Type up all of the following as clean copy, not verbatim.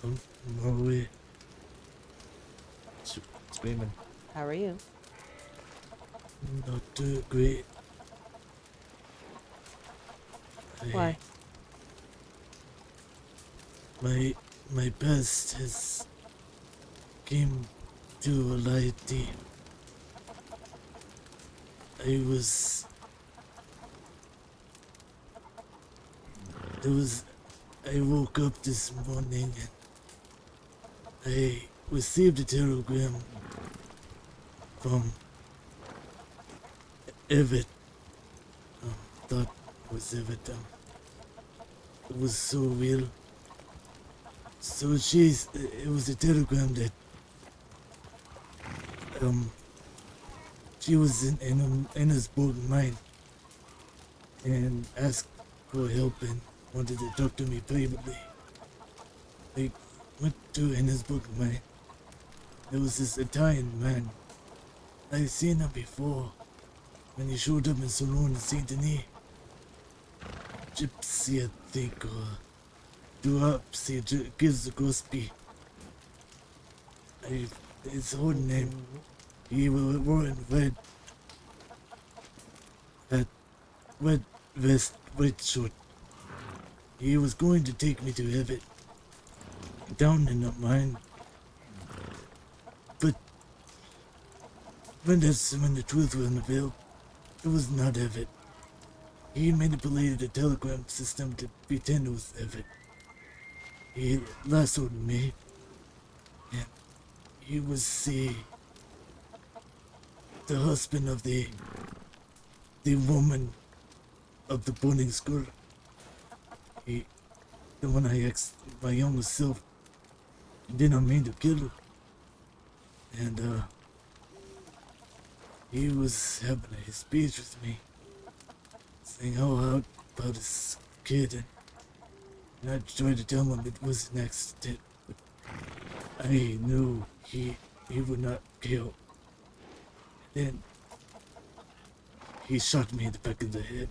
I'm on my way. Screaming. How are you? Not too great. I, Why? my past has came to a light. I was, it was, I woke up this morning and I received a telegram from Evet. Thought it was Evet. It was so real. So it was a telegram that, she was in his broken mind and asked for help and wanted to talk to me privately. I went to Anna's broken mind. There was this Italian man. I'd seen him before when he showed up in Saloon in Saint Denis. Gypsy, I think, or Duapsy, gives the Gosby. His whole name. He wore in hat, red vest, white shirt. He was going to take me to heaven, down in the mine. But when the truth was unveiled, it was not heaven. He manipulated the telegram system to pretend it was heaven. He lassoed me, and he was the husband of the woman of the boarding school. He, the one I asked my younger self, did not mean to kill her. And he was having a speech with me, saying how out about his kid, and I tried to tell him it was an accident, but I knew he would not kill. Then he shot me in the back of the head.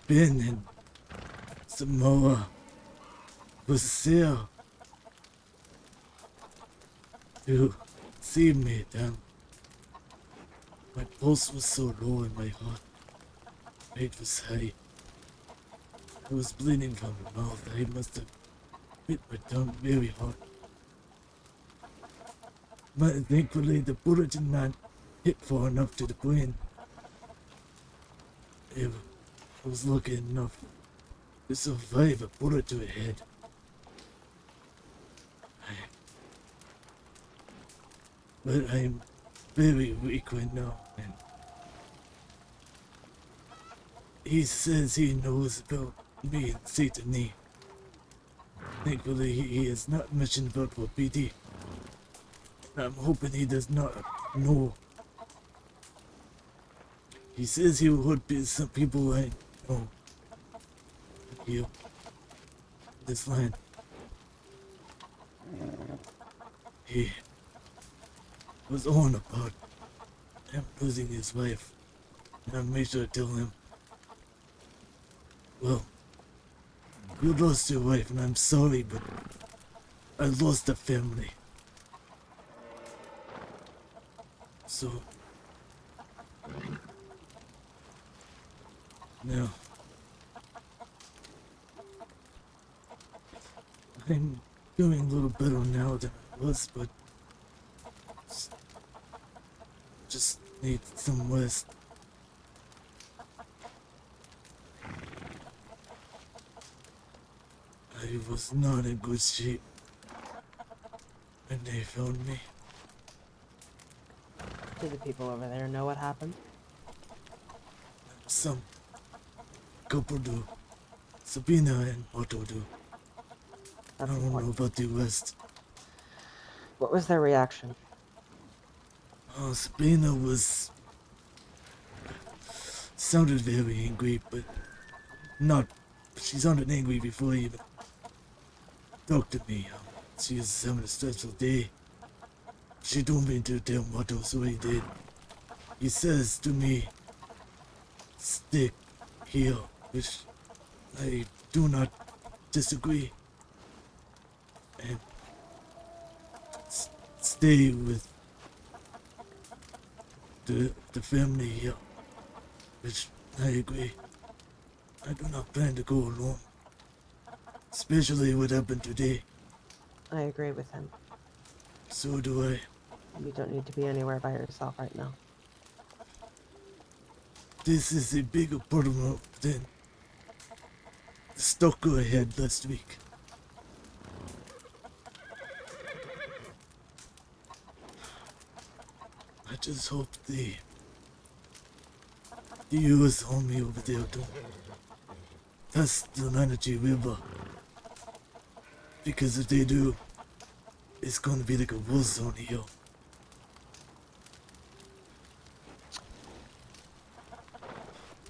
Ben and Samoa was there to see me down. My pulse was so low and my heart rate was high. I was bleeding from my mouth. I must have bit my tongue very hard. But thankfully the bullet did not hit far enough to the brain. I was lucky enough to survive a bullet to the head. But I'm very weak right now, and he says he knows about me and Satani. Thankfully, he has not mentioned about what PD. I'm hoping he does not know. He says he would be some people I know here. This land. He was on about him losing his wife. And I made sure to tell him, well, you lost your wife and I'm sorry, but I lost a family. So, now, I'm doing a little better now than I was, but just need some rest. I was not in good shape when they found me. Do the people over there know what happened? Some couple do. Sabina and Otto do. I That's don't know important. about the rest. What was their reaction? Sabina sounded very angry, but not. She sounded angry before he even talked to me. She was having a stressful day. She told me to tell Otto, so he did. He says to me, stick here, which I do not disagree. And stay with the family here, which I agree. I do not plan to go alone, especially what happened today. I agree with him. So do I. You don't need to be anywhere by yourself right now. This is a bigger problem than the stalker I had last week. I just hope the US Army over there don't pass the Manatee River. Because if they do, it's gonna be like a war zone here.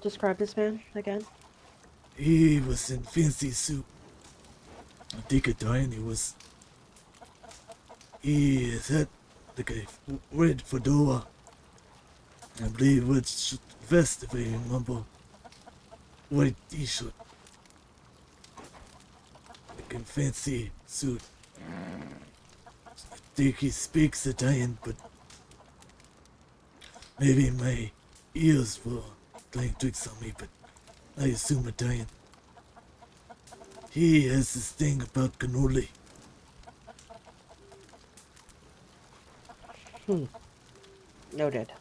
Describe this man again. He was in fancy suit. Dakotah, and he had like a red fedora. I believe red vest if I remember. White t-shirt. Like a fancy suit. I think he speaks Italian, but maybe my ears were playing tricks on me, but I assume Italian. He has this thing about cannoli. Noted.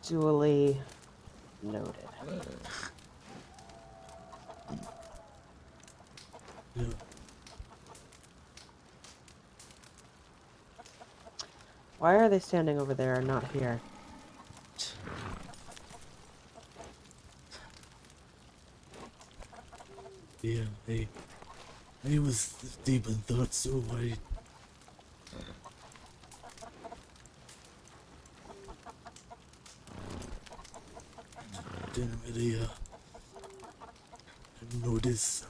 Duly noted. Yeah. Why are they standing over there and not here? Yeah, I was deep in thought, so I didn't really notice.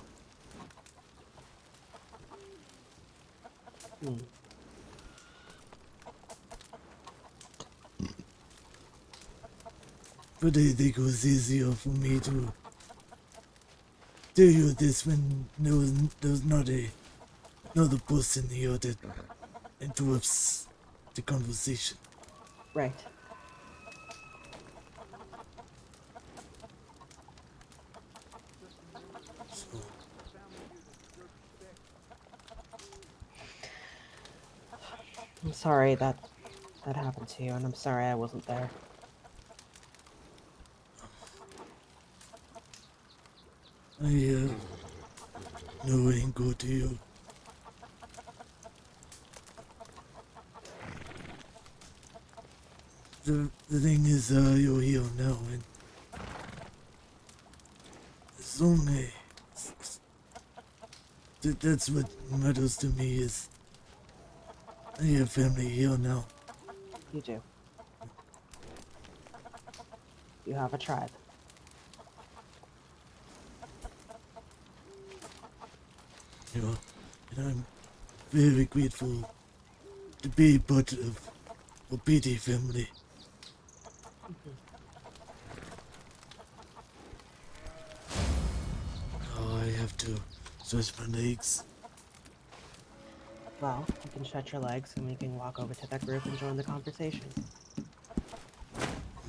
Hmm. But I think it was easier for me to tell you this when there was not another person here that interrupts the conversation. Right. So I'm sorry that happened to you, and I'm sorry I wasn't there. I know it ain't good to you. The thing is, you're here now, and it's only that's what matters to me is I have family here now. You do. You have a tribe. You know, and I'm very grateful to be part of a BT family. Oh, I have to stretch my legs. Well, you can stretch your legs and we can walk over to that group and join the conversation.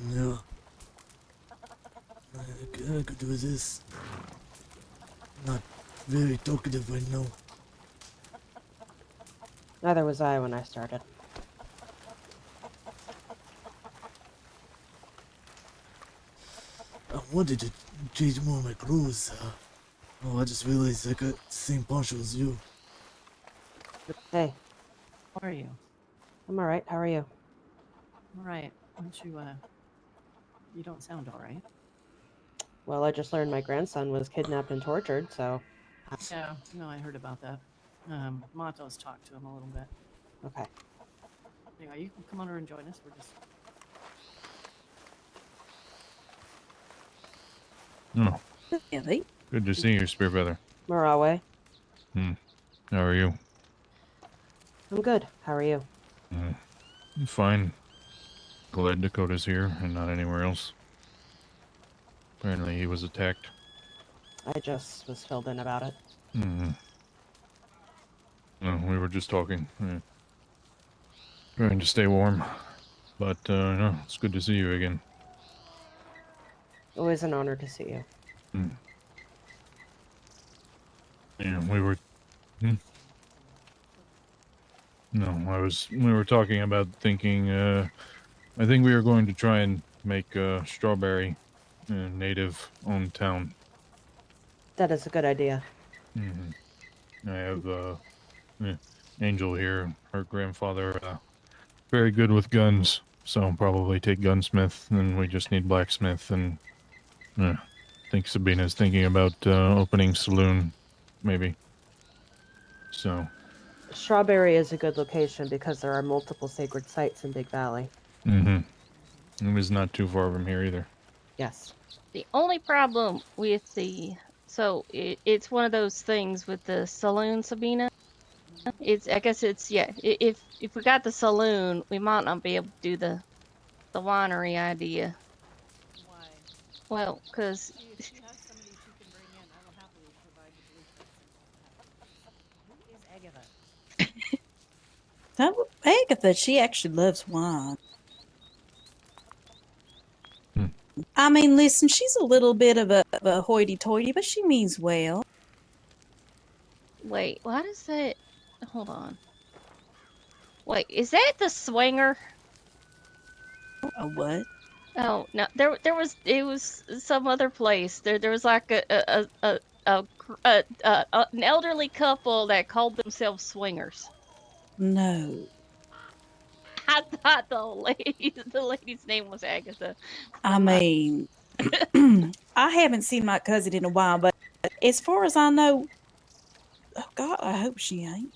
No. I could do this. Not very talkative right now. Neither was I when I started. I wanted to change more of my clothes. Oh, I just realized I got the same poncho as you. Hey, How are you? I'm alright. How are you? All right. Aren't you, you don't sound all right. Well, I just learned my grandson was kidnapped and tortured, so... Yeah, no, I heard about that. Mato's talked to him a little bit. Okay. Anyway, you can come over and join us. We're just... Oh, Really? good to see you, Spear Feather. Marawe. How are you? I'm good. How are you? Fine. Glad Dakotah's here and not anywhere else. Apparently he was attacked. I just was filled in about it. Mm-hmm. No, we were just talking. Yeah. Trying to stay warm. But, no, it's good to see you again. Always an honor to see you. Mm. Yeah, we were... No, we were talking about thinking, I think we are going to try and make, Strawberry a native-owned town. That is a good idea. Mm-hmm. I have, Angel here, her grandfather, very good with guns, so probably take gunsmith, and we just need blacksmith, and, I think Sabina's thinking about, opening saloon, maybe. So... Strawberry is a good location because there are multiple sacred sites in Big Valley. Mm-hmm. It was not too far from here either. Yes. The only problem with it's one of those things with the saloon, Sabina. I guess it's yeah. If we got the saloon, we might not be able to do the winery idea. Why? Well, because If she has somebody she can bring in, I will happily provide the blueprints and all that. Who is Agatha? Agatha, she actually loves wine. Hmm. I mean, listen, she's a little bit of a hoity-toity, but she means well. wait, why does that? Hold on. Wait, is that the swinger? A what? Oh no, it was some other place. There was like an elderly couple that called themselves swingers. No. I thought the lady's name was Agatha. I mean, I haven't seen my cousin in a while, but as far as I know, oh God, I hope she ain't.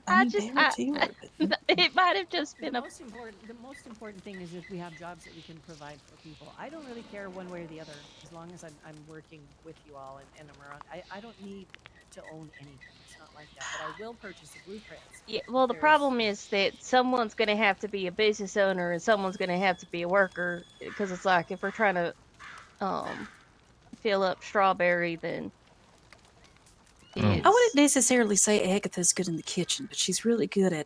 I mean, power to her, but it might have just The been a. most important thing is that we have jobs that we can provide for people. I don't really care one way or the other, as long as I'm working with you all and I'm around. I don't need to own anything. It's not like that. But I will purchase the blueprints. Yeah, well, the problem is that someone's going to have to be a business owner and someone's going to have to be a worker because it's like if we're trying to fill up Strawberry, then I wouldn't necessarily say Agatha's good in the kitchen, but she's really good at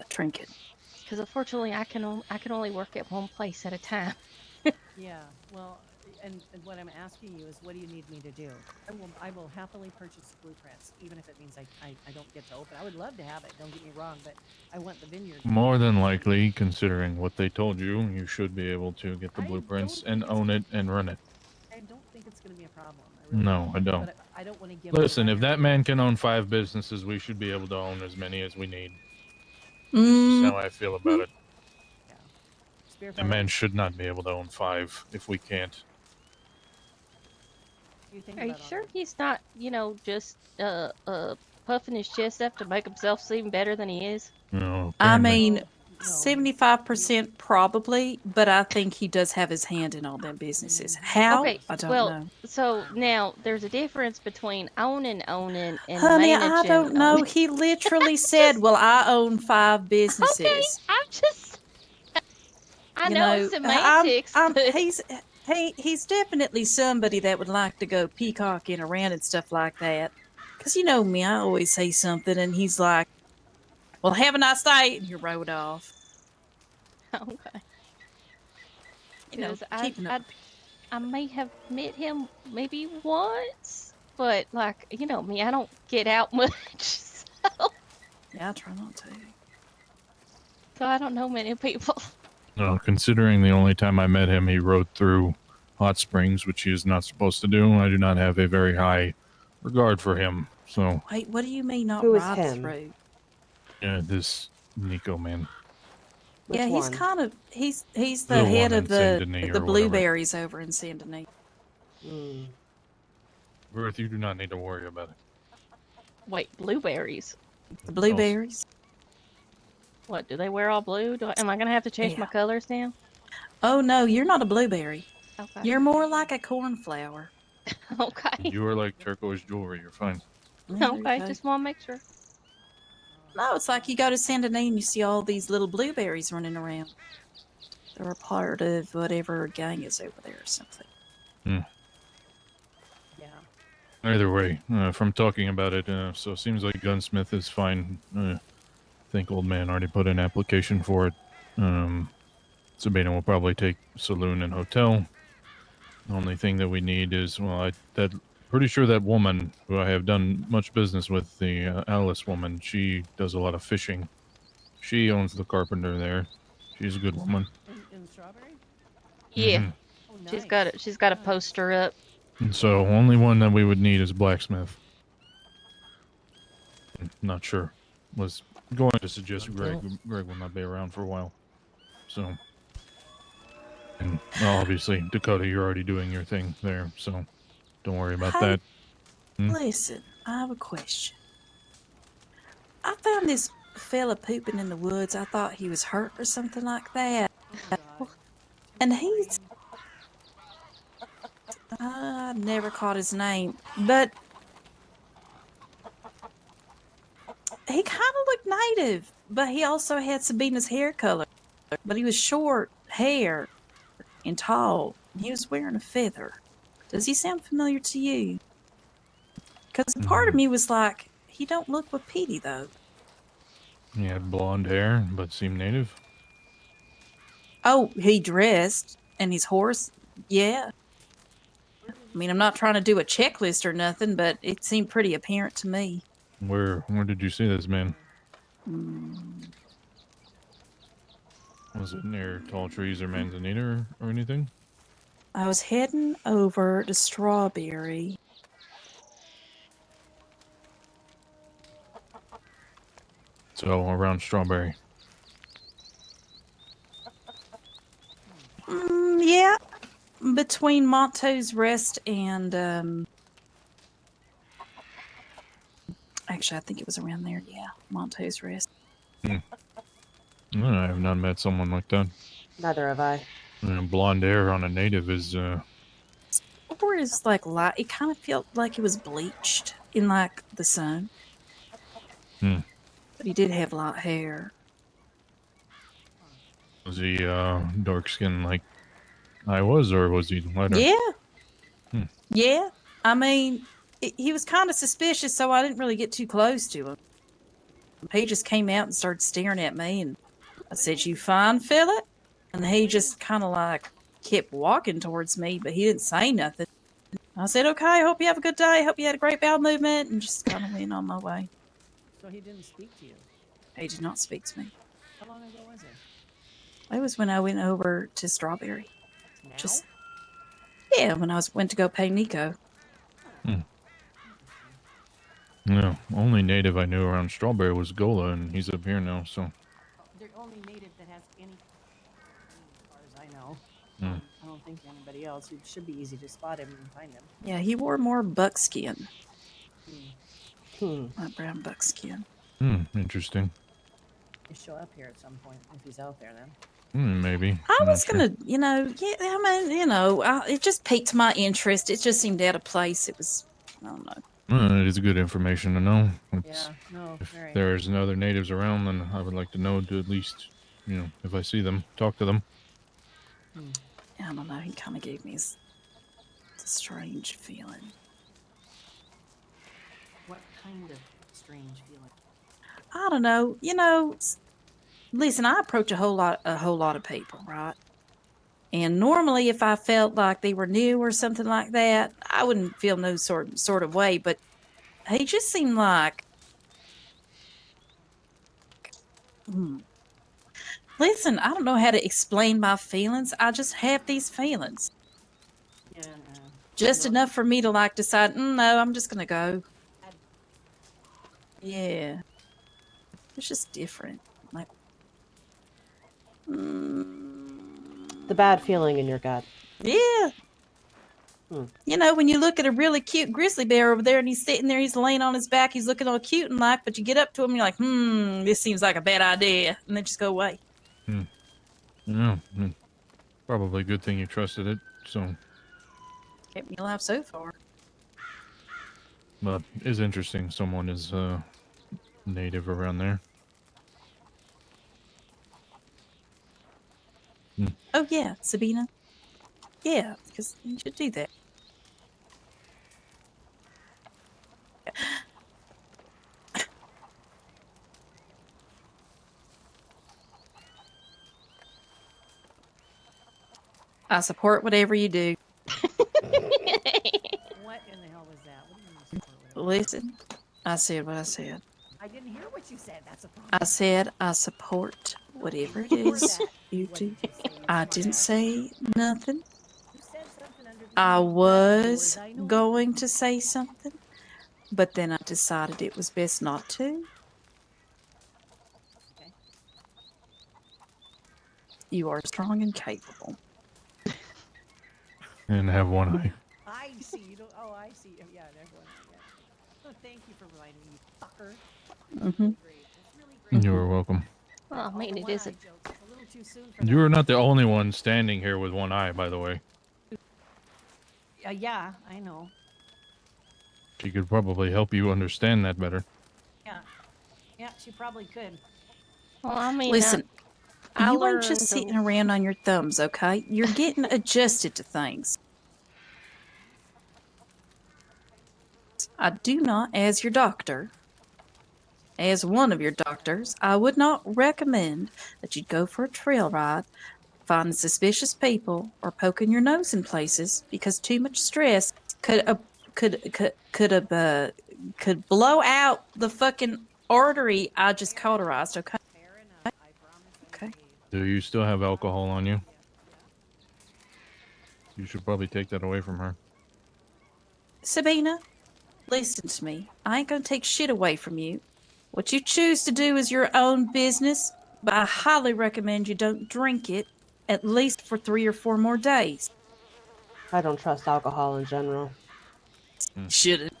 trinket. Because unfortunately, I can only work at one place at a time. Yeah, well, and what I'm asking you is, what do you need me to do? I will happily purchase the blueprints, even if it means I don't get to open. I would love to have it. Don't get me wrong, but I want the vineyard. More than likely, considering what they told you, you should be able to get the I blueprints don't and think it's own it and run it. I don't think it's going to be a problem. I really No, I don't. But I don't want to give the Listen, if winery- that man can own 5 businesses, we should be able to own as many as we need. That's Mm, how I feel about it. Yeah. Spear A fellow, man should not be able to own 5 if we can't. what do you think Are you about all sure that? he's not, just puffing his chest up to make himself seem better than he is? No, I apparently. mean, No. 75% probably, but I think he does have his hand in all them businesses. How? Okay, I don't well, know. so now there's a difference between owning, and Honey, I managing. don't know. He literally said, "Well, I own 5 Okay, businesses." I'm just. I You know know, it's semantics, but he's definitely somebody that would like to go peacocking around and stuff like that. 'Cause you know me, I always say something, and he's like, "Well, have a nice day," and he rode off. okay. You know, Because keeping up. I may have met him maybe once, but like you know me, I don't get out much, Yeah, I try not to. so I don't know many people. No, considering the only time I met him, he rode through hot springs, which he is not supposed to do. I do not have a very high regard for him. So, Wait, what do you mean not Who is ride him? through? yeah, this Nico man. Which Yeah, he's one? kind of he's The the head one of in Saint Denis the or whatever. blueberries over in Saint Denis. Mm. Ruth, you do not need to worry about it. Wait, blueberries? The blueberries. What do they wear all blue? Am I gonna have to change my Yeah. colors now? Oh no, you're not a blueberry. Okay. You're more like a cornflower. Okay. You are like turquoise jewelry. You're fine. Yeah, there you Okay. go. Just want to make sure. No, it's like you go to Saint Denis and you see all these little blueberries running around. They're a part of whatever gang is over there or something. Yeah. Either way, from talking about it, so it seems like gunsmith is fine. I think old man already put an application for it. Sabina will probably take saloon and hotel. The only thing that we need is, pretty sure that woman who I have done much business with, the Alice woman, she does a lot of fishing. She owns the carpenter there. She's a good woman. In Strawberry? Yeah, Mhm. Oh, she's nice. got it. She's got a Nice. poster up. And so only one that we would need is blacksmith. Not sure. Was going to suggest Greg. Greg will not be around for a while. So, and well, obviously Dakota, you're already doing your thing there, so don't worry about Hey, that. listen, I have a question. I found this fella pooping in the woods. I thought he was hurt or something like that. Oh, God. And he's, I never caught his name, but he kind of looked native, but he also had Sabina's hair color. But he was short hair and tall. And he was wearing a feather. Does he sound familiar to you? Because part of me was like, he don't look Wapiti though. He had blonde hair, but seemed native. Oh, he dressed and his horse, yeah. I mean, I'm not trying to do a checklist or nothing, but it seemed pretty apparent to me. Where did you see this man? Mm. Was it near tall trees or manzanita or anything? I was heading over to Strawberry. So around Strawberry. Yeah, between Monto's Rest and actually, I think it was around there. Yeah, Monto's Rest. I have not met someone like that. Neither have I. Blonde hair on a native is Or is like light. It kind of felt like it was bleached in like the sun. Hmm. But he did have light hair. Was he dark skinned like I was, or was he lighter? Yeah. Yeah. I mean, he was kind of suspicious, so I didn't really get too close to him. He just came out and started staring at me, and I said, "You fine, fella?" And he just kind of like kept walking towards me, but he didn't say nothing. I said, "Okay, hope you have a good day. Hope you had a great bowel movement," and just kind of went on my way. So he didn't speak to you. He did not speak to me. How long ago was it? It was when I went over to Strawberry. Now? Just yeah, when I went to go pay Nico. No, only native I knew around Strawberry was Gola, and he's up here now. So They're only native that has any, as far as I know. Mm. I don't think anybody else. It should be easy to spot him and find him. Yeah, he wore more buckskin, Hmm. like brown buckskin. Interesting. He'll show up here at some point if he's out there then. Maybe. I I'm was not sure. gonna, yeah. I mean, it just piqued my interest. It just seemed out of place. It was, I don't know. It is good information to know. Yeah, no, If very. there's no other natives around, then I would like to know to at least, if I see them, talk to them. I don't know. He kind of gave me a strange feeling. What kind of strange feeling? I don't know. Listen, I approach a whole lot of people, right? And normally, if I felt like they were new or something like that, I wouldn't feel no sort of way. But he just seemed like, listen, I don't know how to explain my feelings. I just have these feelings, Yeah, just enough for me to like decide. No, I'm just gonna go. Yeah, it's just different. Like, The bad feeling in your gut. yeah. When you look at a really cute grizzly bear over there and he's sitting there, he's laying on his back, he's looking all cute and like, but you get up to him and you're like, this seems like a bad idea. And then just go away. Yeah. Probably a good thing you trusted it. So, Kept me alive so far. but it's interesting. Someone is native around there. Oh, yeah, Sabina. Yeah, because you should do that. I support whatever you do. What in the hell was that? What do you mean you support whatever? Listen, I said what I said. I didn't hear what you said. That's a problem. I said I support whatever it Before is that, you what do. did you say? You I smart didn't ass. say nothing. You said something under the I breath, as far was as I know. going to say something, but then I decided it was best not to. Okay. You are strong and capable. And have one eye. I see. You don't. Oh, I see. Yeah, everyone. Yeah. Oh, thank you for reminding me, you fucker. That's Hmm. really great. That's really great. You are welcome. Well, I All mean, the it isn't. one-eye jokes. It's a little too soon for You are that. not the only one standing here with one eye, by the way. Yeah, I know. She could probably help you understand that better. Yeah, yeah, she probably could. Well, I mean, Listen, I you ain't just learned. sitting around on your thumbs, okay? You're getting adjusted to things. I do not, as your doctor, as one of your doctors, I would not recommend that you go for a trail ride, finding suspicious people, or poking your nose in places because too much stress could could blow out the fucking artery I just cauterized. Okay. Fair enough. I promise I Okay. behave. Do you still have alcohol on you? Yeah, yeah. You should probably take that away from her. Sabina, listen to me. I ain't gonna take shit away from you. What you choose to do is your own business, but I highly recommend you don't drink it at least for 3 or 4 more days. I don't trust alcohol in general. Shouldn't.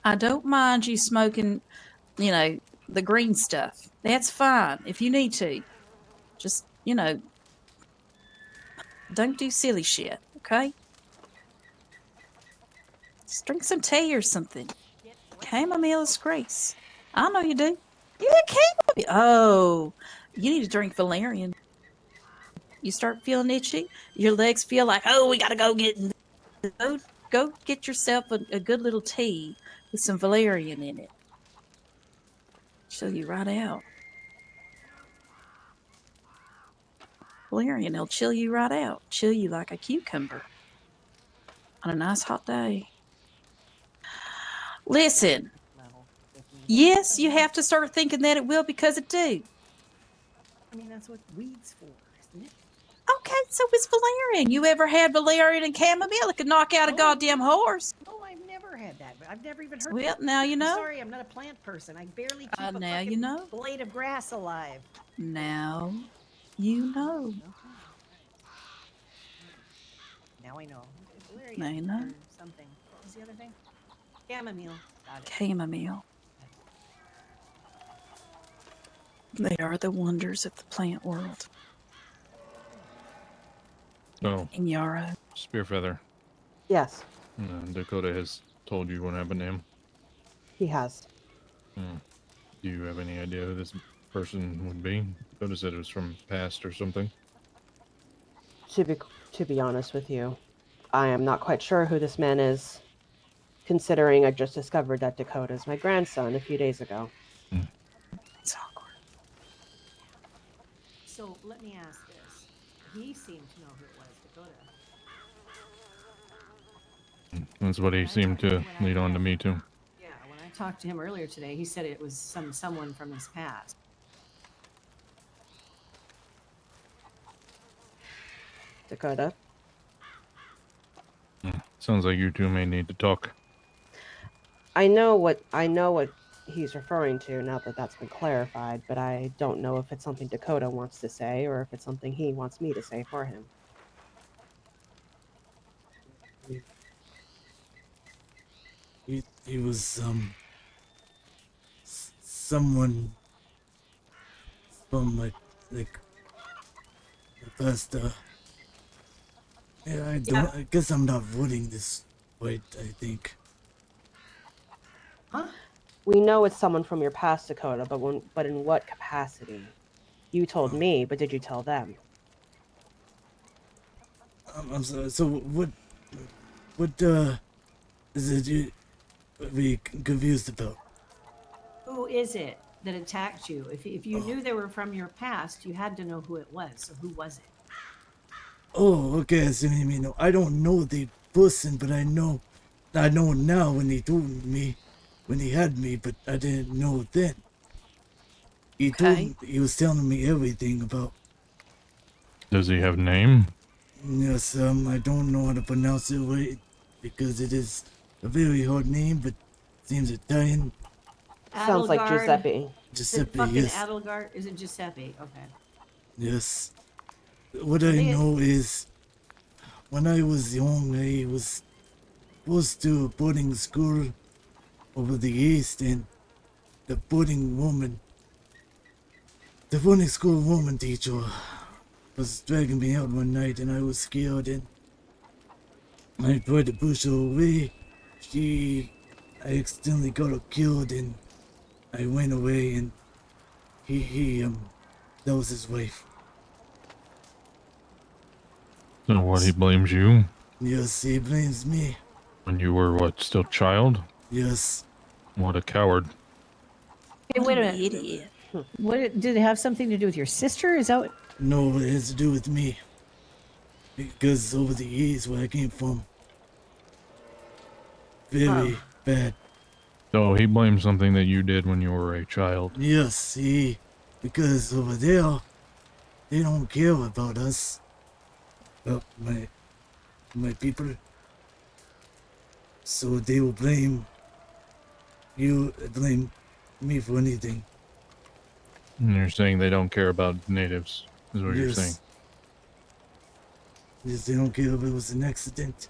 I don't mind you smoking, the green stuff. That's fine if you need to. Just, don't do silly shit, okay? Just drink some tea or something. Chamomile is grace. I know you do. Yeah, chamomile. Oh, you need to drink valerian. You start feeling itchy. Your legs feel like, oh, we gotta go get. Go get yourself a good little tea with some valerian in it. Chill you right out. Valerian, it'll chill you right out. Chill you like a cucumber on a nice hot day. Listen, Level with me. yes, you have to start thinking that it will because it do. I mean, that's what weed's for, isn't it? Okay, so it's valerian. You ever had valerian and chamomile? It could knock out a goddamn horse. No, I've never had that. But I've never even heard. Well, now you I'm know. sorry, I'm not a plant person. I barely keep a Now fucking you know. blade of grass alive. Now you know. Okay. Now I know. Okay, valerian Now you know. or something. What was the other thing? Chamomile. Got it. Chamomile. They are the wonders of the plant world. So, In Yarrow. Spearfeather, Yes, Dakota has told you what happened to him. he has. Do you have any idea who this person would be? Dakota said it was from past or something. To be honest with you, I am not quite sure who this man is, considering I just discovered that Dakota is my grandson a few days ago. It's awkward. So let me ask this. He seemed to know who it was, Dakota. That's what he seemed to lead on to me too. Yeah, when I talked to him earlier today, he said it was someone from his past. Dakota? Sounds like you two may need to talk. I know what he's referring to now that that's been clarified, but I don't know if it's something Dakota wants to say or if it's something he wants me to say for him. He was someone from like the past. Yeah, I guess I'm not voting this right. I think. Huh? We know it's someone from your past, Dakotah, but in what capacity? You told me, but did you tell them? I'm sorry. So what is it you be confused about? Who is it that attacked you? If you knew they were from your past, you had to know who it was. So who was it? Oh, okay. I see what you mean. No, I don't know the person, but I know now when he told me, when he had me, but I didn't know then. Okay. He was telling me everything about. Does he have name? Yes, I don't know how to pronounce it right because it is a very hard name, but seems Italian. Sounds like Adelgard. Giuseppe. Is it Giuseppe, fucking yes, Adelgard? Is it Giuseppe? Okay. yes. What Are I they? know is when I was young, I was supposed to a boarding school over the east, and the the boarding school woman teacher was dragging me out one night, and I was scared, and I tried to push her away. I accidentally got her killed, and I went away, and that was his wife. So what, he blames you? Yes, he blames me. When you were, what, still child? Yes. What a coward. Hey, What wait a an minute. idiot. What did it have something to do with your sister? Is that what? No, it has to do with me. Because over the years where I came from, very bad. So he blames something that you did when you were a child. Yes, because over there, they don't care about us, about my people. So they will blame blame me for anything. And you're saying they don't care about natives, is what you're saying. Yes, they don't care if it was an accident.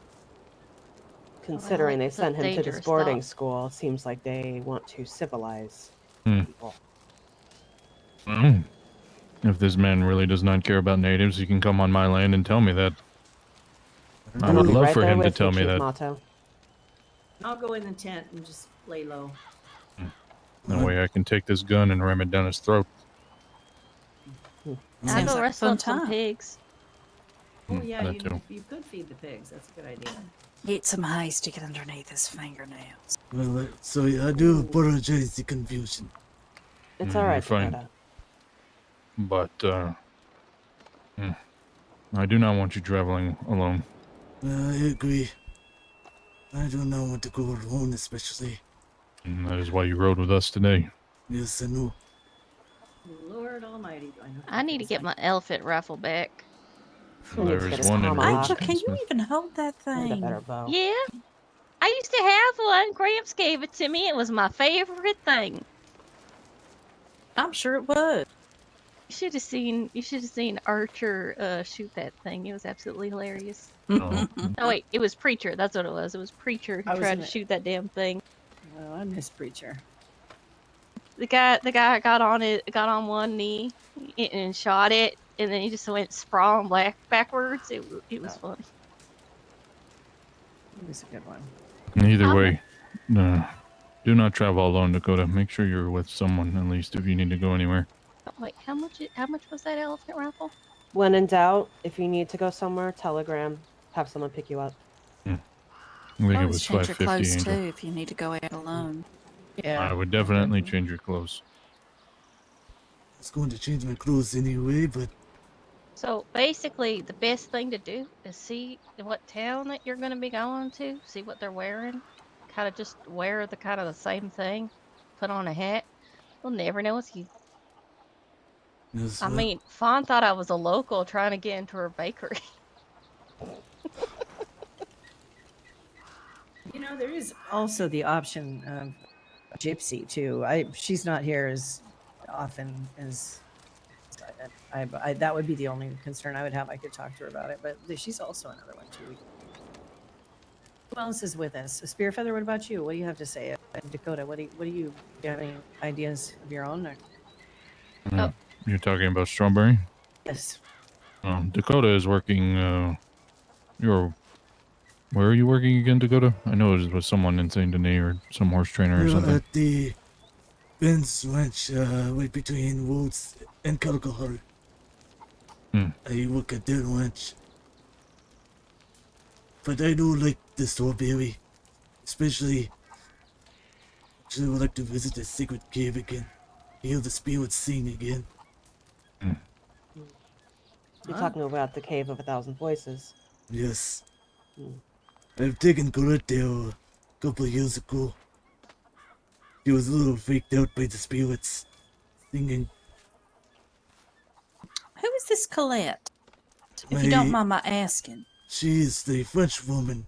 Considering they it's a sent him to this dangerous boarding thought. school, it seems like they want to civilize Hmm. people. Well, if this man really does not care about natives, he can come on my land and tell me that. I And would I'll be love right for there him to with you, tell me Chief that. Motto. I'll go in the tent and just lay low. That way I can take this gun and ram it down his throat. I Sounds go like a wrestle fun up some time. pigs. Oh yeah, that too. you could feed the pigs. That's a good idea. Get some haste to get underneath his fingernails. Well, sorry, I do apologize the confusion. It's You're alright, fine. Dakotah. But, I do not want you traveling alone. I agree. I do not want to go alone, especially. And that is why you rode with us today. Yes, I know. Lord Almighty, do I know? I need to get my elephant rifle back. He needs There to is get his one in tomahawk. Angel, can you Rosemont. even hold that And a better thing? bow. Yeah, I used to have one. Gramps gave it to me. It was my favorite thing. I'm sure it was. You should have seen Archer shoot that thing. It was absolutely hilarious. Oh, Oh wait, it was Preacher. That's what it was. It was Preacher who I was tried in to it. shoot that damn thing. Oh, I miss Preacher. The guy got on one knee and shot it, and then he just went sprawling backwards. It was funny. It was a good one. either I'm way, do not travel alone, Dakotah. Make sure you're with someone, at least, if you need to go anywhere. Oh, wait, how much was that elephant rifle? When in doubt, if you need to go somewhere, telegram. Have someone pick you up. I think it Always was change your 550, clothes Angel. too if you need to go out alone. Yeah. I would definitely change your clothes. I was going to change my clothes anyway, but So basically, the best thing to do is see what town that you're going to be going to, see what they're wearing, kind of just wear the kind of the same thing, put on a hat. We'll never know it's you. yes, I mean, Fawn thought I was a local trying to get into her bakery. You know, there is also the option of gypsy too. She's not here as often as that would be the only concern I would have. I could talk to her about it, but she's also another one too. Who else is with us? Spearfeather, what about you? What do you have to say? Dakotah, do you have any ideas of your own? Or? Oh. You're talking about Strawberry? Yes. Dakotah is working, where are you working again, Dakotah? I know it was with someone in St. Denis or some horse trainer or something. at the Ben's ranch, right between Woods and Kalakahari. I work at their ranch. But I do like the strawberry. Especially, I would like to visit the secret cave again. Hear the spirits sing again. You're talking about the Cave of a Thousand Voices. Yes. Hmm. I've taken Colette there a couple of years ago. She was a little freaked out by the spirits singing. Who is this Colette? If you don't My, mind my asking. she is the French woman.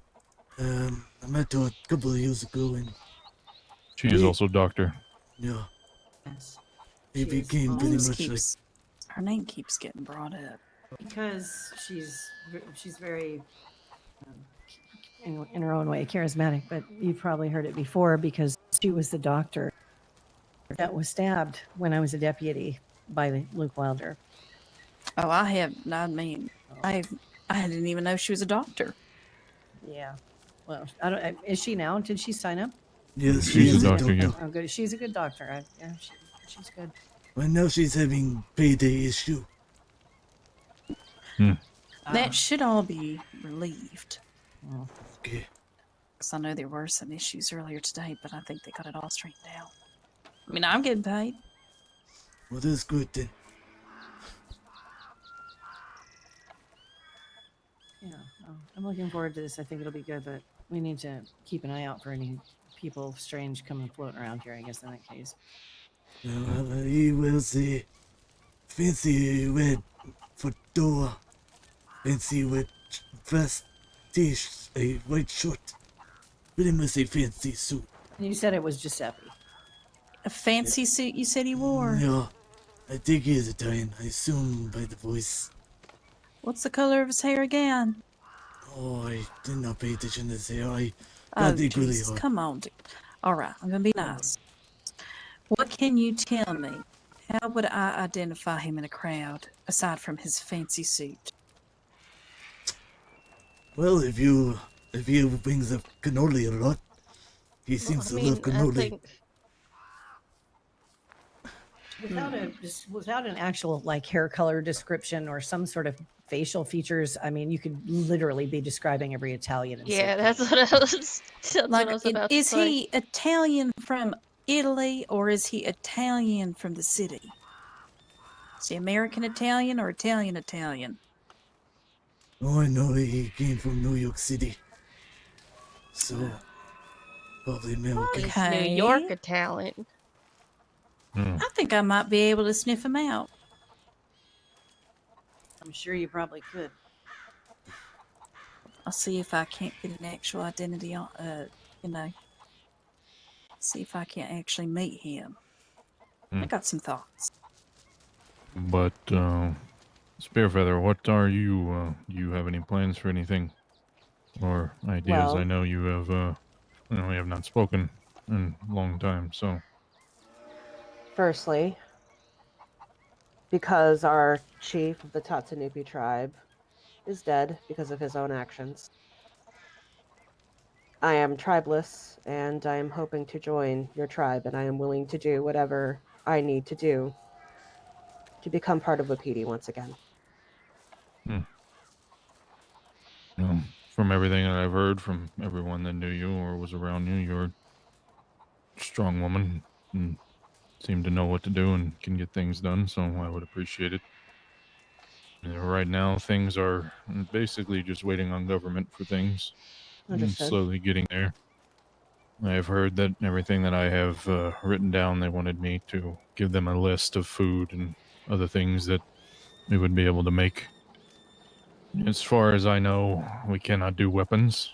I met her a couple of years ago and She is also doctor. yeah, Yes. they She's became pretty Names much like keeps her name keeps getting brought up. because she's very in her own way charismatic, but you've probably heard it before because she was the doctor that was stabbed when I was a deputy by Luke Wilder. Oh, I have. I mean, I didn't even know she was a doctor. Yeah. Well, I don't. Is she now? Did she sign up? yes, she She's a is a doctor, doctor. yeah. Oh, good. She's a good doctor. Yeah, she's good. Right now she's having payday issue. That should all be relieved. Okay. Because I know there were some issues earlier today, but I think they got it all straightened out. I mean, I'm getting paid. Well, that's good then. Yeah, I'm looking forward to this. I think it'll be good, but we need to keep an eye out for any people strange coming floating around here. I guess in that case. He wears a fancy red fedora, fancy red vest, a white shirt. Pretty much a fancy suit. And you said it was Giuseppe. A fancy suit you said he wore. Yeah, I think he is Italian. I assume by the voice. What's the color of his hair again? Oh, I did not pay attention to his hair. I Oh, got it really Jesus, hard. come on. All right, I'm going to be nice. What can you tell me? How would I identify him in a crowd, aside from his fancy suit? Well, if he brings up cannoli a lot, he seems to love I cannoli. think Without an actual like hair color description or some sort of facial features, I mean, you could literally be describing every Italian. In yeah, St. that's Pete. what I was. That's Like, what I was about to is say. he Italian from Italy or is he Italian from the city? Is he American Italian or Italian Italian? Oh, I know he came from New York City. So, probably American. He's Okay. New York Italian. I think I might be able to sniff him out. I'm sure you probably could. I'll see if I can't get an actual identity on, see if I can actually meet him. I got some thoughts. But, Spearfeather, what are you, do you have any plans for anything? Or ideas? Well- I know you have, we have not spoken in a long time, so. Firstly, because our chief of the Tatsunupi tribe is dead because of his own actions. I am tribeless, and I am hoping to join your tribe, and I am willing to do whatever I need to do to become part of Wapiti once again. From everything that I've heard from everyone that knew you or was around you, you're a strong woman and seem to know what to do and can get things done, so I would appreciate it. Right now, things are basically just waiting on government for things. And Understood. slowly getting there. I have heard that everything that I have written down, they wanted me to give them a list of food and other things that we would be able to make. As far as I know, we cannot do weapons,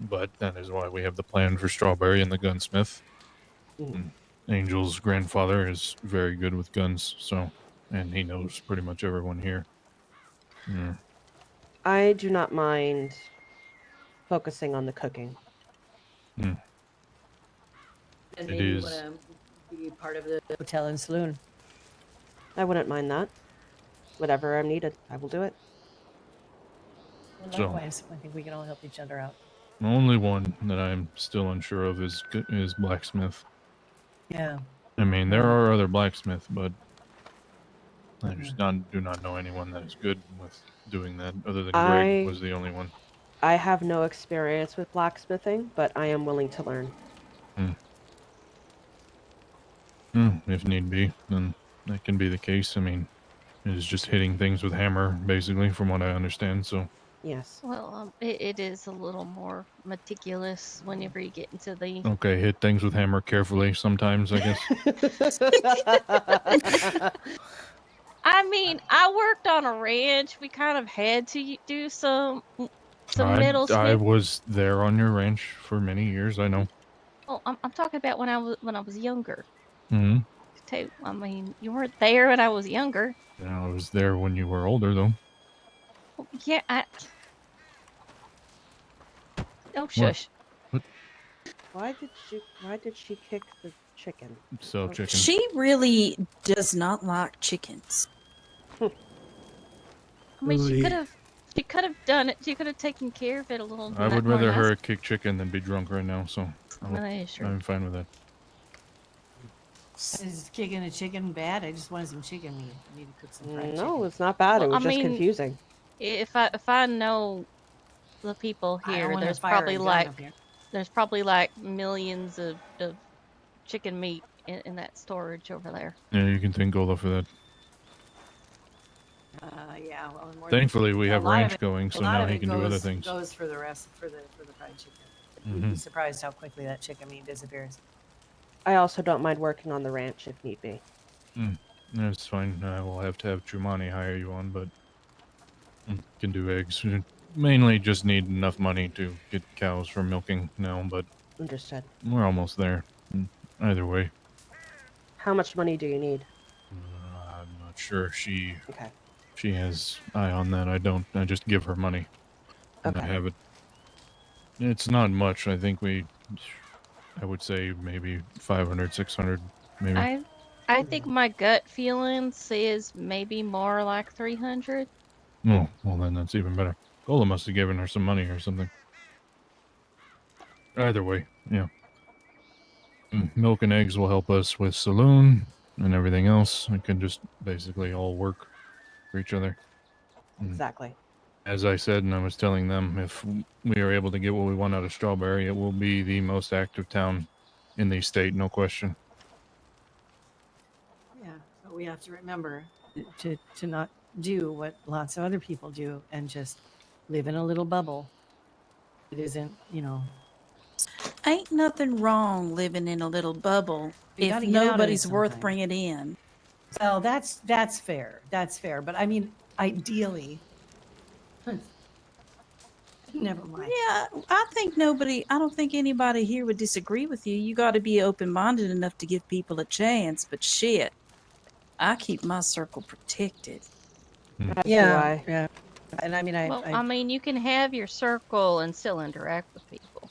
but that is why we have the plan for Strawberry and the gunsmith. And Angel's grandfather is very good with guns, so, and he knows pretty much everyone here. Yeah. I do not mind focusing on the cooking. And It maybe you is. want to be part of the hotel and saloon. I wouldn't mind that. Whatever I'm needed, I will do it. Well, So- likewise, I think we can all help each other out. The only one that I'm still unsure of is Blacksmith. Yeah. I mean, there are other blacksmiths, but I just do not know anyone that is good with doing that, other than Greg was the only one. I have no experience with blacksmithing, but I am willing to learn. If need be, then that can be the case. I mean, it is just hitting things with hammer, basically, from what I understand. So Yes. Well, it is a little more meticulous whenever you get into the. okay, hit things with hammer carefully. Sometimes, I guess. I mean, I worked on a ranch. We kind of had to do some metal I smith. was there on your ranch for many years. I know. Oh, I'm talking about when I was younger. Hmm. I mean, you weren't there when I was younger. I was there when you were older, though. Well, yeah, oh, What? shush. What? Why did she kick the chicken? So Oh. chicken. She really does not like chickens. I mean, she Really? could have done it. She could have taken care of it a little. I would rather nice. her kick chicken than be drunk right now. So That is true. I'm fine with that. Is kicking a chicken bad? I just wanted some chicken meat. I need to cook some fried No, chicken. it's not bad. Well, it was I just mean, confusing. If I know the people I don't here, wanna there's fire a gun up here. probably like millions of chicken meat in that storage over there. Yeah, you can thank Ola for that. Yeah. Well, and more Thankfully, we a have lot of ranch it- going, a so lot now of he it can do other goes- things. Goes for the rest for the fried chicken. You'd be surprised how quickly that chicken meat disappears. I also don't mind working on the ranch if need be. That's fine. We'll have to have Trumani hire you on, but can do eggs. Mainly just need enough money to get cows for milking now, but Understood. we're almost there. Either way, How much money do you need? I'm not sure. She Okay. has eye on that. I don't. I just give her money, and I Okay. have it. It's not much. I think I would say maybe 500, 600, maybe. I think my gut feeling says maybe more like 300. Oh, well then that's even better. Gola must have given her some money or something. Either way, yeah. Milk and eggs will help us with saloon and everything else. We can just basically all work for each other. Exactly. As I said, and I was telling them, if we are able to get what we want out of Strawberry, it will be the most active town in the state, no question. Yeah, but we have to remember to not do what lots of other people do and just live in a little bubble. It isn't, Ain't nothing wrong living in a little bubble You if gotta get out of it nobody's worth sometime. bringing in. Well, that's fair. That's fair. But I mean, ideally, never mind. Yeah, I don't think anybody here would disagree with you. You got to be open minded enough to give people a chance, but shit, I keep my circle protected. As do Yeah, I. yeah. And I mean, I mean, you can have your circle and still interact with people.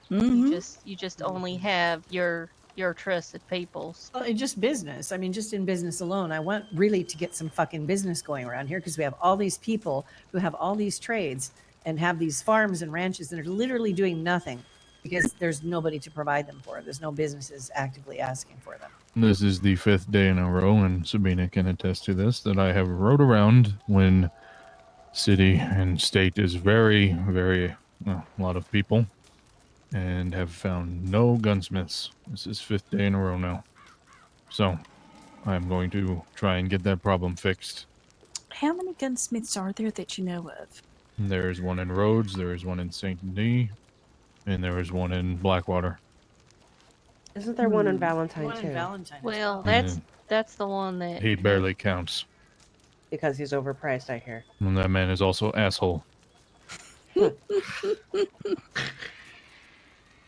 Mm-hmm. You just only have your trusted people. Well, in just business. I mean, just in business alone, I want really to get some fucking business going around here because we have all these people who have all these trades and have these farms and ranches that are literally doing nothing because there's nobody to provide them for. There's no businesses actively asking for them. This is the 5th day in a row, and Sabina can attest to this, that I have rode around when city and state is very, very, well, a lot of people, and have found no gunsmiths. This is 5th day in a row now. So, I'm going to try and get that problem fixed. How many gunsmiths are there that you know of? There is one in Rhodes, there is one in St. Denis, and there is one in Blackwater. Isn't there one in Valentine One too? in Valentine. Well, Yeah. that's the one that He barely counts. Because he's overpriced, I hear. And that man is also asshole.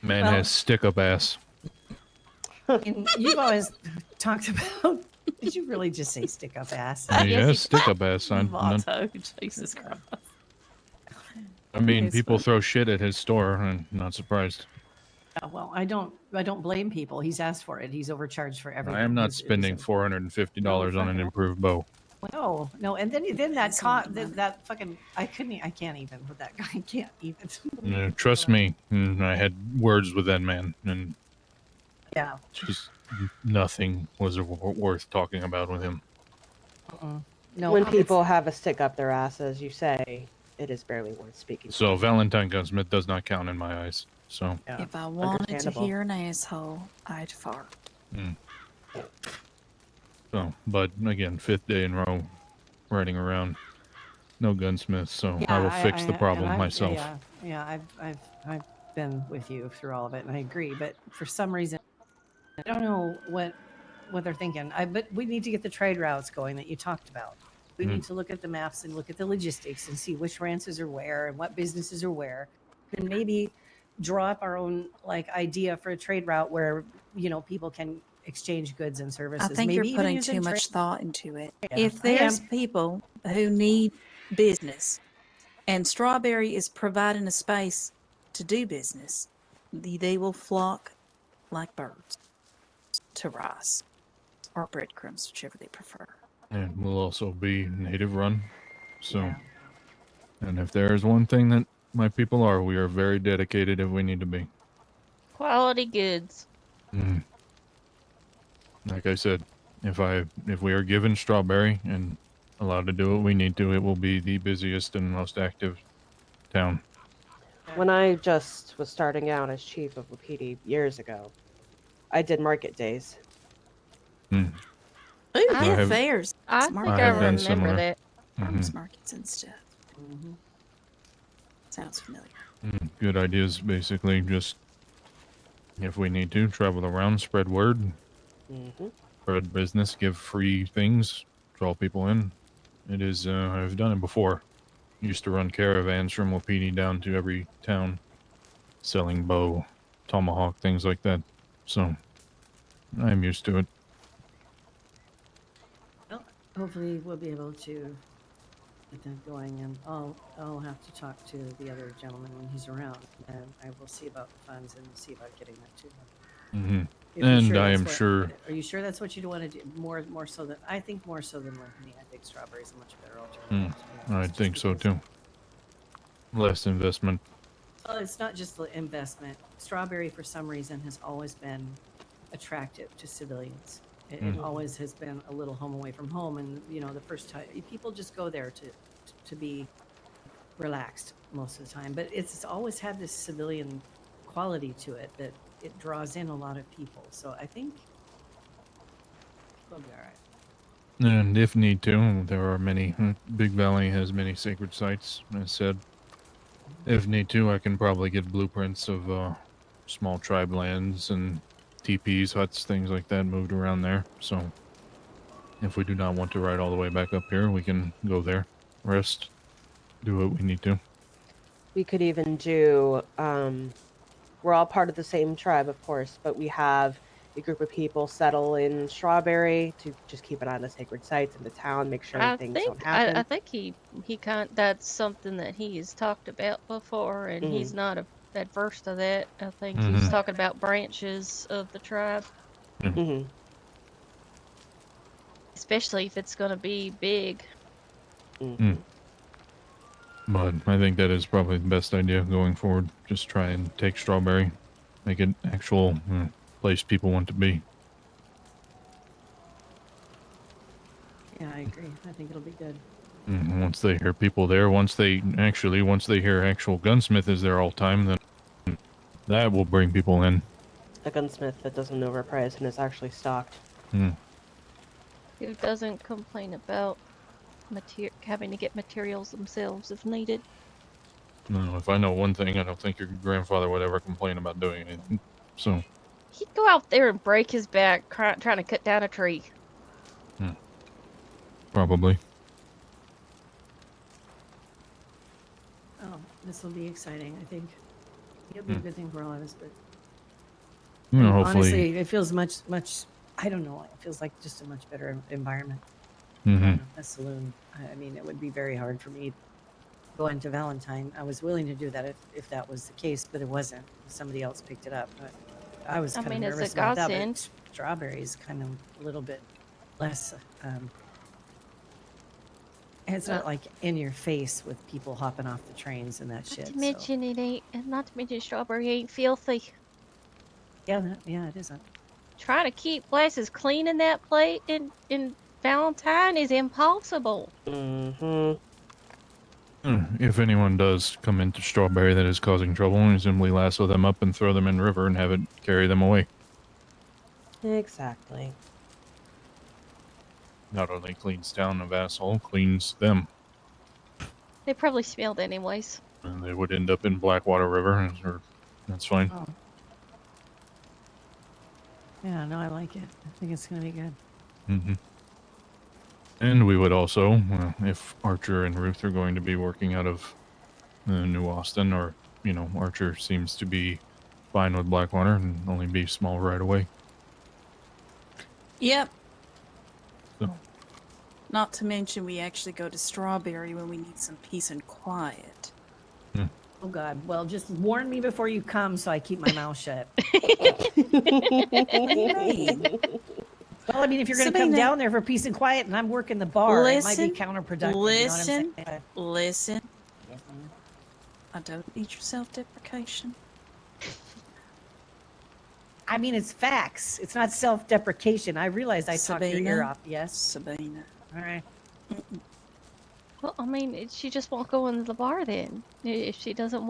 Man Well- has stick-up ass. And you've always talked about. Did you really just say stick up ass? He has stick-up ass. Motto, Jesus Christ. I mean, It's people fun. throw shit at his store, and not surprised. Yeah, well, I don't blame people. He's asked for it. He's overcharged for everything. I am not He's- spending he's- $450 on an improved bow. No, and then that that fucking I can't even with that guy. I can't even. Trust me, I had words with that man, and Yeah. just nothing was worth talking about with him. No, When it's people have a stick up their asses, you say it is barely worth speaking. So with. Valentine Gunsmith does not count in my eyes. So yeah. If I wanted to Understandable. hear an asshole, I'd fart. but again, 5th day in a row, riding around, no gunsmith. So I Yeah, will fix the problem and myself. yeah. I've been with you through all of it, and I agree. But for some reason, I don't know what they're thinking. But we need to get the trade routes going that you talked about. We need to look at the maps and look at the logistics and see which ranches are where and what businesses are where, and maybe draw up our own like idea for a trade route where people can exchange goods and I services. think Maybe you're even putting using too much thought into it. Yeah, If I there's am. people who need business and Strawberry is providing a space to do business, they will flock like birds to rice or breadcrumbs, whichever they prefer. And we'll also be native run. So, Yeah. and if there is one thing that my people are, we are very dedicated if we need to be. Quality goods. Like I said, if we are given Strawberry and allowed to do what we need to, it will be the busiest and most active town. When I just was starting out as chief of Wapiti years ago, I did market days. Ooh, I yeah, have- fairs, I market think I I have done fairs, remember similar. that. farmers markets and stuff. Mm-hmm. Sounds familiar. Good ideas, basically. Just if we need to, travel around, spread word, Hmm. spread business, give free things, draw people in. It is. I've done it before. Used to run caravans from Wapiti down to every town, selling bow, tomahawk, things like that. So I'm used to it. Well, hopefully we'll be able to get that going, and I'll have to talk to the other gentleman when he's around, and I will see about the funds and see about getting that to him. Mm-hmm. If you're And sure I that's am what- sure. Are you sure that's what you want to do? More so than I think more so than Limpany. I think Strawberry's a much better alternative. To be I honest, just think so because- too. Less investment. Well, it's not just the investment. Strawberry, for some reason, has always been attractive to civilians. It always has been a little home away from home, and the first time people just go there to be relaxed most of the time. But it's always had this civilian quality to it that it draws in a lot of people. So I think it'll be all right. And if need to, there are many. Big Valley has many sacred sites. As said, if need to, I can probably get blueprints of small tribe lands and teepees, huts, things like that moved around there. So if we do not want to ride all the way back up here, we can go there, rest, do what we need to. We could even do. We're all part of the same tribe, of course, but we have a group of people settle in Strawberry to just keep an eye on the sacred sites in the town, make sure things don't happen. I think he that's something that he has talked about before, and he's not adverse to that. I think he's talking about branches of the tribe, Hmm. especially if it's going to be big. Hmm. But I think that is probably the best idea going forward. Just try and take Strawberry, make it actual place people want to be. Yeah, I agree. I think it'll be good. Once they hear people there, once they hear actual gunsmith is there all time, then that will bring people in. A gunsmith that doesn't overprice and is actually stocked. Who doesn't complain about having to get materials themselves if needed? No, if I know one thing, I don't think your grandfather would ever complain about doing anything. So, He'd go out there and break his back trying to cut down a tree. probably. Oh, this will be exciting. I think it'll be a good thing for all of us. But Hopefully. honestly, it feels much. I don't know. It feels like just a much better environment. A saloon. I mean, it would be very hard for me going to Valentine. I was willing to do that if that was the case, but it wasn't. Somebody else picked it up. But I was kind of it's a nervous about that. godsend. But Strawberry's kind of a little bit less. It's not like in your face with people hopping off the trains and that shit. Not to mention Strawberry ain't filthy. Yeah, it isn't. trying to keep places clean in that plate in Valentine is impossible. Mm-hmm. If anyone does come into Strawberry that is causing trouble, we simply lasso them up and throw them in river and have it carry them away. Exactly. Not only cleans town of asshole, cleans them. They probably smelled anyways. And they would end up in Blackwater River, or that's fine. Oh. Yeah, no, I like it. I think it's going to be good. Mm-hmm. And we would also, if Archer and Ruth are going to be working out of New Austin, or, Archer seems to be fine with Blackwater and only be small right away. Yep. So. Not to mention we actually go to Strawberry when we need some peace and quiet. Oh, God. Well, just warn me before you come so I keep my mouth shut. What do you mean? Well, I mean, if you're going to come Sabina. down there for peace and quiet and I'm working the bar, it might be Listen, counterproductive. listen, You know what I'm saying? listen. Yes, ma'am. I don't need your self-deprecation. I mean, it's facts. It's not self-deprecation. I realized I talked your ear Sabina. off. Yes. Sabina. All right. Well, I mean, she just won't go into the bar then. If she doesn't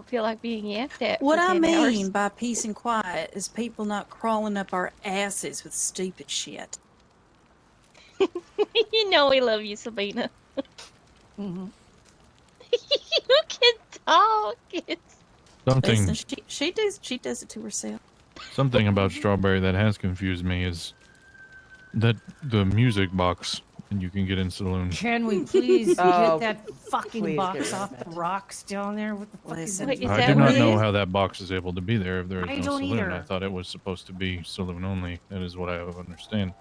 feel like being yapped at. What for I 10 mean hours. by peace and quiet is people not crawling up our asses with stupid shit. You know we love you, Sabina. Mm-hmm. You can talk. Something, Listen, she does it to herself. something about Strawberry that has confused me is that the music box you can get in saloon. Can we please Oh, get that fucking please box get rid off of the it. rocks down there? What the fuck Listen. Wait, is is that? I that do not what it know is? how that box is able to be there if there is I no don't saloon. either. I thought it was supposed to be saloon only. That is what I understand.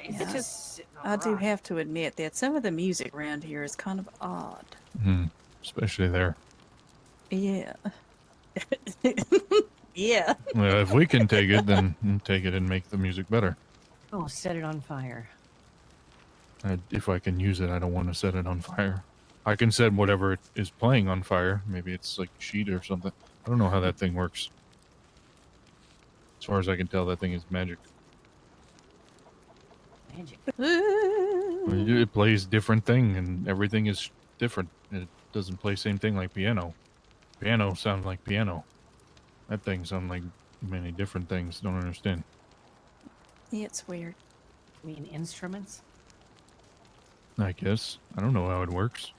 It's Yeah. just sitting on I do rock. have to admit that some of the music around here is kind of odd. Especially there. Yeah. Yeah. Well, if we can take it, then take it and make the music better. Oh, set it on fire. If I can use it, I don't want to set it on fire. I can set whatever is playing on fire. Maybe it's like a sheet or something. I don't know how that thing works. As far as I can tell, that thing is magic. Magic. It plays different thing, and everything is different. It doesn't play same thing like piano. Piano sounds like piano. That thing sounds like many different things. Don't understand. Yeah, it's weird. You mean instruments? I guess. I don't know how it works.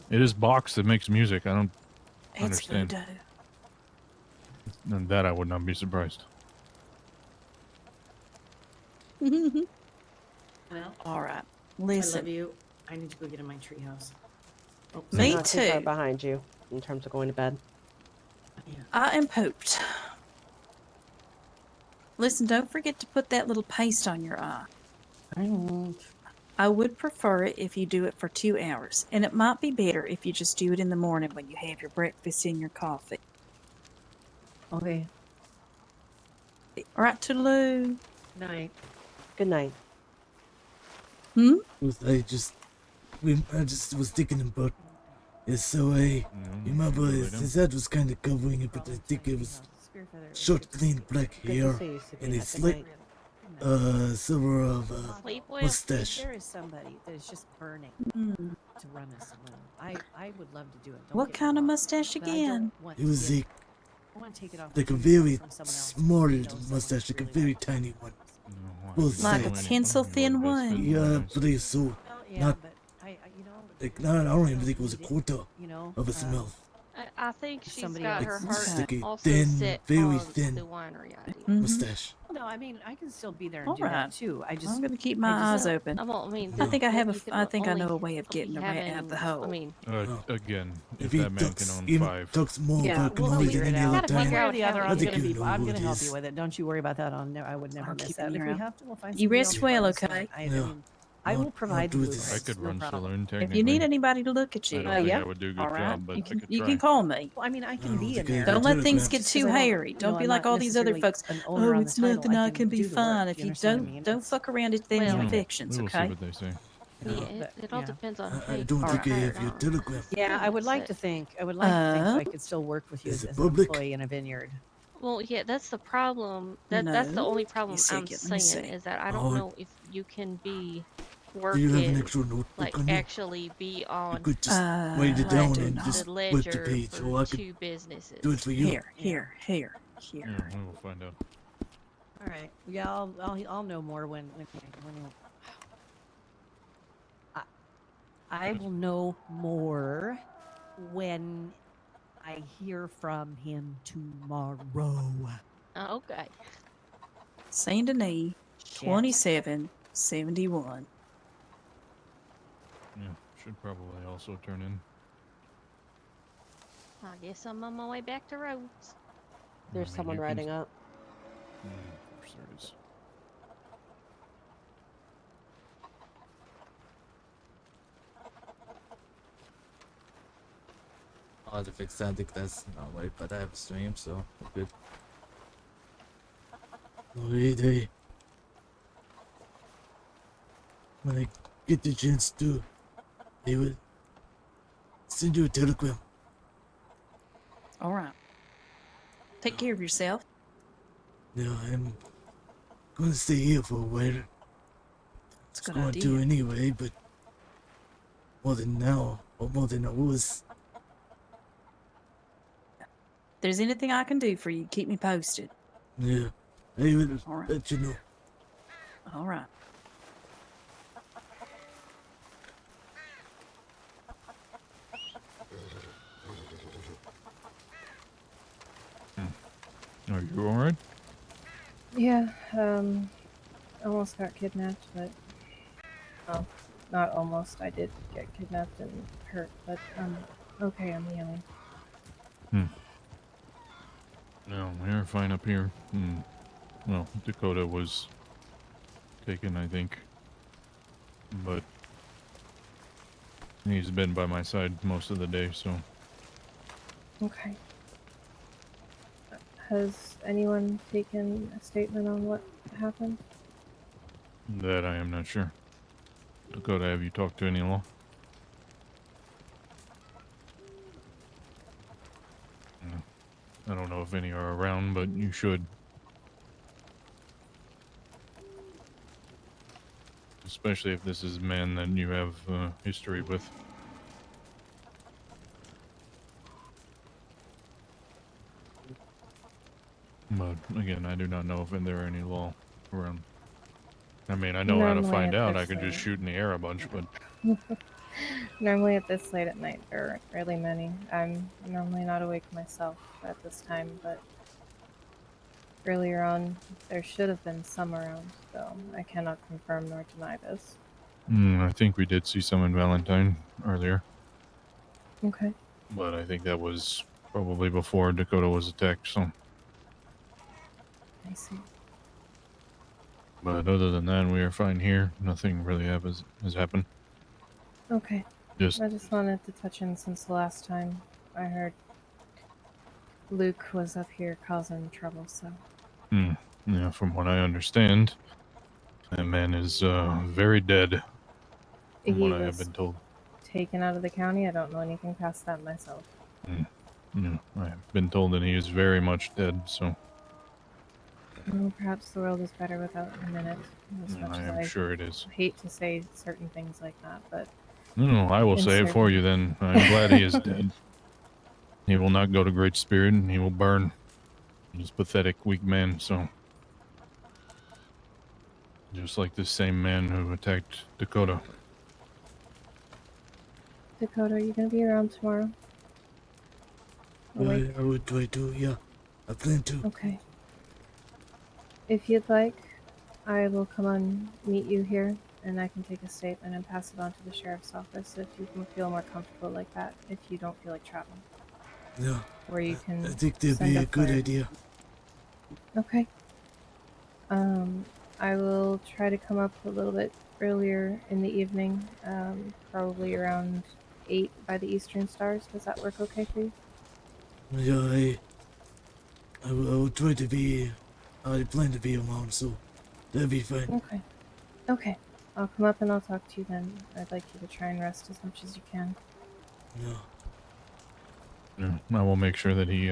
It is Box that makes music. I don't It's understand. voodoo. And that I would not be surprised. Well, All right. I Listen. love you. I need to go get in my treehouse. Oh, Me Not too far too. behind you in terms of going to bed. yeah. I am pooped. Listen, don't forget to put that little paste on your eye. I won't. I would prefer it if you do it for 2 hours, and it might be better if you just do it in the morning when you have your breakfast and your coffee. Okay. All right, toodaloo. Night. Good night. I just was thinking about it, so I remember his head was kind of covering it, but I think it was Spear feather. short, clean black Good to hair see you, and Sabina. a Good slick night. silver of Sleep well. mustache. There is somebody that is just burning Hmm. to run a saloon. I would love to do it. Don't What get me kind of wrong, mustache but I again? don't want It was to a get- I want to take it off like a my very from someone else who small knows someone mustache, who's like a really very bad. tiny one. No, Both Like a sides. pencil thin one? Yeah, I believe so. Well, yeah, Not but I like not. I don't even think it was a quarter you know, of its mouth. I think she's Somebody got else. her It's heart like a also thin, set very on thin the winery idea. Mhm. mustache. No, I mean I can still be there and All do right. that too. I just I'm going to keep I my just- eyes open. I won't mean. I think I have a you f- can I think I only know a way of getting be the rat out of the having- hole. I mean, Again, if If he that man can talks, own even 5. talks more Yeah, about we'll Canoli figure than it any out. other Gotta One figure way time. or the other, I I'm think gonna you be. know I'm who gonna it help is. you with it. Don't you worry about that. I would never I'll miss keep that. an If ear we out. have to, we'll find You somebody rest else well, for us, but okay? I Yeah. mean, I I'll- will provide I'll do the this. blueprints, I could no run problem. saloon If technically. you need anybody to look at I you, don't think yeah. I would do a good all right, job, but you I can, could you try. can call me. Well, I mean, I I can don't be in think I there. ever Don't let things telegraphed. get Just too 'cause I don't- hairy. you Don't know, be I'm like not all these other necessarily folks. an owner Oh, on the it's title. nothing. I can be do the work, fine. you If you understand don't, me? And don't that's- fuck around at things Well, and yeah. infections, We will see okay? what they say. yeah, but, it all yeah. depends on. I how don't you think I have turn your on. telegram. Yeah, I would like to Set. think. I would like to think Uh, I could still work with you Is as it an public? employee in a vineyard. Well, yeah, that's the problem. That's the No. only Give me a problem I'm second. Let me saying see. is that I don't Oh, know if you can be do you have an working, extra notebook like on you? actually be You on could just write it I like down do and not. the just flip the ledger page, for so I could 2 do it businesses. for you. Here. Yeah, we will find out. All right. Yeah, I'll know more when I, I will know more when I hear from him tomorrow. Okay. Saint Denis, Shit. 2771. Yeah, should probably also turn in. I guess I'm on my way back to Rhodes. There's someone riding up. Of course there is. I'll have to fix that. I think that's not right, but I have a stream, so we're good. Alright, hey. When I get the chance to, I will send you a telegram. All right. Take care of yourself. No, I'm gonna stay here for a while. It's a It's good going to idea. anyway, but more than now, or more than I was. If there's anything I can do for you, keep me posted. Yeah, I will All right. let you know. All right. Are you alright? Yeah, almost got kidnapped, but well, not almost. I did get kidnapped and hurt, but okay, I'm healing. No, we're fine up here. Well, Dakotah was taken, I think. But he's been by my side most of the day, so. Okay. Has anyone taken a statement on what happened? That I am not sure. Dakotah, have you talked to any law? No. I don't know if any are around, but you should. Especially if this is a man that you have history with. But again, I do not know if there are any law around. I mean, I know how to Normally find at out. I this could just late. shoot in the air a bunch, but Normally at this late at night, there aren't really many. I'm normally not awake myself at this time, but earlier on, there should have been some around, though I cannot confirm nor deny this. I think we did see some in Valentine earlier. Okay. But I think that was probably before Dakotah was attacked, so. I see. But other than that, we are fine here. Nothing really has happened. Okay. Just, I just wanted to touch in since the last time I heard Luke was up here causing trouble, so. yeah, from what I understand, that man is very dead, from what He I have was been told. taken out of the county. I don't know anything past that myself. Yeah, I have been told that he is very much dead, so Well, perhaps the world is better without him in it, as much I as am I sure it is. hate to say certain things like that, but No, I will in say it for you then. I'm glad he is dead. He will not go to Great Spirit, and he will burn. He's a pathetic, weak man, so. Just like this same man who attacked Dakotah. Dakotah, are you gonna be around tomorrow? Awake? I would try to, yeah. I plan to. Okay. If you'd like, I will come on meet you here, and I can take a statement and pass it on to the sheriff's office if you can feel more comfortable like that, if you don't feel like traveling. Yeah. Or you can I think that'd send be a a good flyer. idea. Okay. I will try to come up a little bit earlier in the evening, probably around 8 by the Eastern Stars. Does that work okay for you? Yeah, I will try to be, I plan to be around, so that'd be fine. Okay. Okay. I'll come up and I'll talk to you then. I'd like you to try and rest as much as you can. Yeah. Yeah, I will make sure that he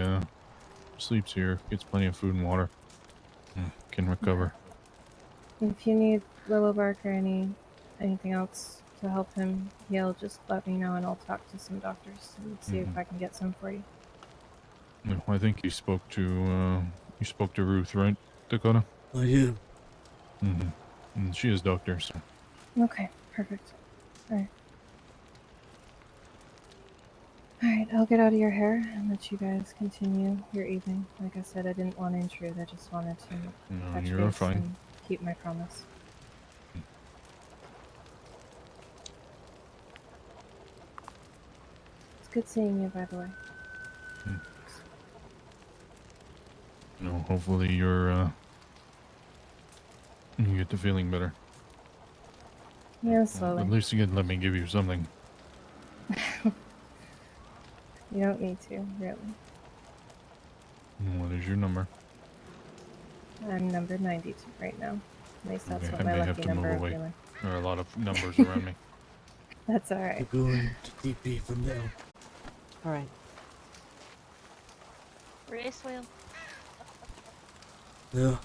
sleeps here, gets plenty of food and water, and can recover. If you need willow bark or anything else to help him heal, just let me know and I'll talk to some doctors and see if I can get some for you. No, I think you spoke to Ruth, right, Dakota? I do. Mm-hmm. And she is doctor, so. Okay, perfect. Alright. Alright, I'll get out of your hair and let you guys continue your evening. Like I said, I didn't want to intrude. I just wanted to No, touch you're base fine. and keep my promise. It's good seeing you, by the way. Hopefully you get to feeling better. Yeah, slowly. At least you can let me give you something. You don't need to, really. What is your number? I'm number 92 right now. At least that's what I my may have lucky to move number of away. feeling. There are a lot of numbers around me. That's We're alright. going to TP from now. All right. Race wheel. Yeah.